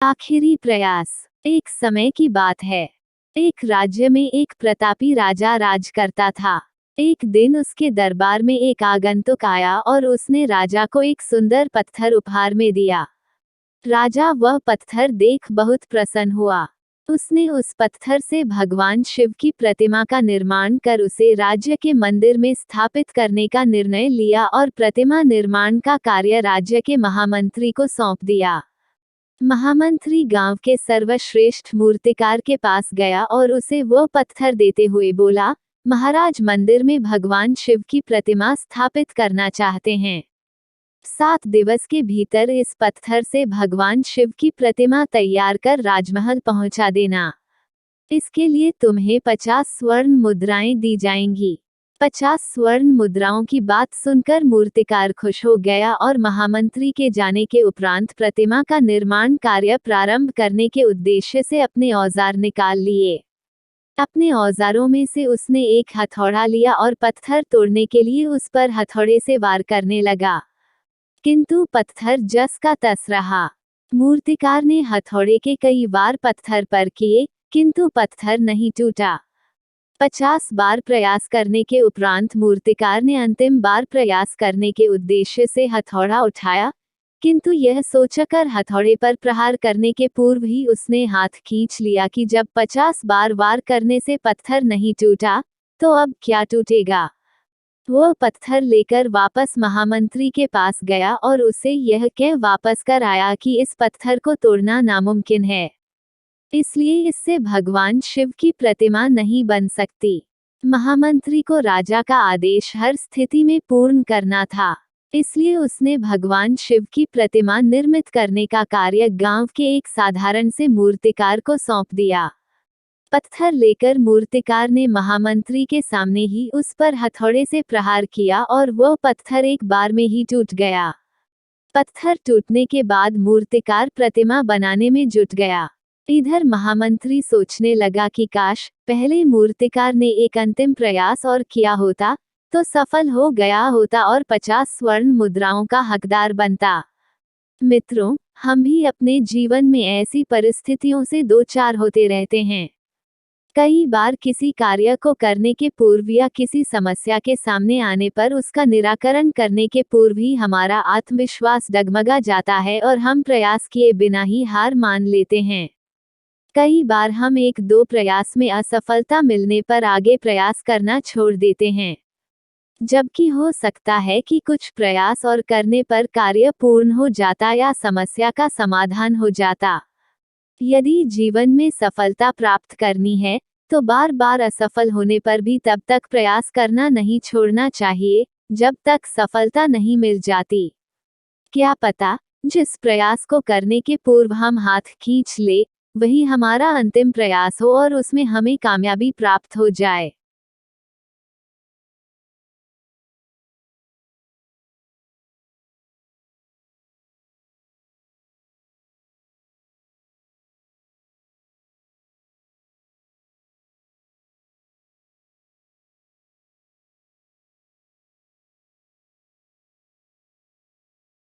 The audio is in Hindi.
आखिरी प्रयास। एक समय की बात है। एक राज्य में एक प्रतापी राजा राज करता था। एक दिन उसके दरबार में एक आगंतुक आया और उसने राजा को एक सुंदर पत्थर उपहार में दिया। राजा वह पत्थर देख बहुत प्रसन्न हुआ। उसने उस पत्थर से भगवान शिव की प्रतिमा का निर्माण कर उसे राज्य के मंदिर में स्थापित करने का निर्णय लिया और प्रतिमा निर्माण का कार्य राज्य के महामंत्री को सौंप दिया। महामंत्री गांव के सर्वश्रेष्ठ मूर्तिकार के पास गया और उसे वो पत्थर देते हुए बोला, महाराज मंदिर में भगवान शिव की प्रतिमा स्थापित करना चाहते हैं। 7 दिवस के भीतर इस पत्थर से भगवान शिव की प्रतिमा तैयार कर राजमहल पहुंचा देना। इसके लिए तुम्हें 50 स्वर्ण मुद्राएं दी जाएंगी। 50 स्वर्ण मुद्राओं की बात सुनकर मूर्तिकार खुश हो गया और महामंत्री के जाने के उपरांत प्रतिमा का निर्माण कार्य प्रारंभ करने के उद्देश्य से अपने औजार निकाल लिए। अपने औजारों में से उसने एक हथौड़ा लिया और पत्थर तोड़ने के लिए उस पर हथौड़े से वार करने लगा, किंतु पत्थर जस का तस रहा। मूर्तिकार ने हथौड़े के कई वार पत्थर पर किए, किंतु पत्थर नहीं टूटा। 50 बार प्रयास करने के उपरांत मूर्तिकार ने अंतिम बार प्रयास करने के उद्देश्य से हथौड़ा उठाया, किंतु यह सोचकर हथौड़े पर प्रहार करने के पूर्व ही उसने हाथ खींच लिया कि जब 50 बार वार करने से पत्थर नहीं टूटा, तो अब क्या टूटेगा। वह पत्थर लेकर वापस महामंत्री के पास गया और उसे यह कह वापस कर आया कि इस पत्थर को तोड़ना नामुमकिन है, इसलिए इससे भगवान शिव की प्रतिमा नहीं बन सकती। महामंत्री को राजा का आदेश हर स्थिति में पूर्ण करना था, इसलिए उसने भगवान शिव की प्रतिमा निर्मित करने का कार्य गांव के एक साधारण से मूर्तिकार को सौंप दिया। पत्थर लेकर मूर्तिकार ने महामंत्री के सामने ही उस पर हथौड़े से प्रहार किया और वह पत्थर एक बार में ही टूट गया। पत्थर टूटने के बाद मूर्तिकार प्रतिमा बनाने में जुट गया। इधर महामंत्री सोचने लगा कि काश पहले मूर्तिकार ने एक अंतिम प्रयास और किया होता तो सफल हो गया होता और 50 स्वर्ण मुद्राओं का हकदार बनता। मित्रों, हम भी अपने जीवन में ऐसी परिस्थितियों से दो चार होते रहते हैं। कई बार किसी कार्य को करने के पूर्व या किसी समस्या के सामने आने पर उसका निराकरण करने के पूर्व ही हमारा आत्मविश्वास डगमगा जाता है और हम प्रयास किए बिना ही हार मान लेते हैं। कई बार हम 1-2 प्रयास में असफलता मिलने पर आगे प्रयास करना छोड़ देते हैं, जबकि हो सकता है कि कुछ प्रयास और करने पर कार्य पूर्ण हो जाता या समस्या का समाधान हो जाता। यदि जीवन में सफलता प्राप्त करनी है, तो बार बार असफल होने पर भी तब तक प्रयास करना नहीं छोड़ना चाहिए, जब तक सफलता नहीं मिल जाती। क्या पता, जिस प्रयास को करने के पूर्व हम हाथ खींच ले, वही हमारा अंतिम प्रयास हो और उसमें हमें कामयाबी प्राप्त हो जाए।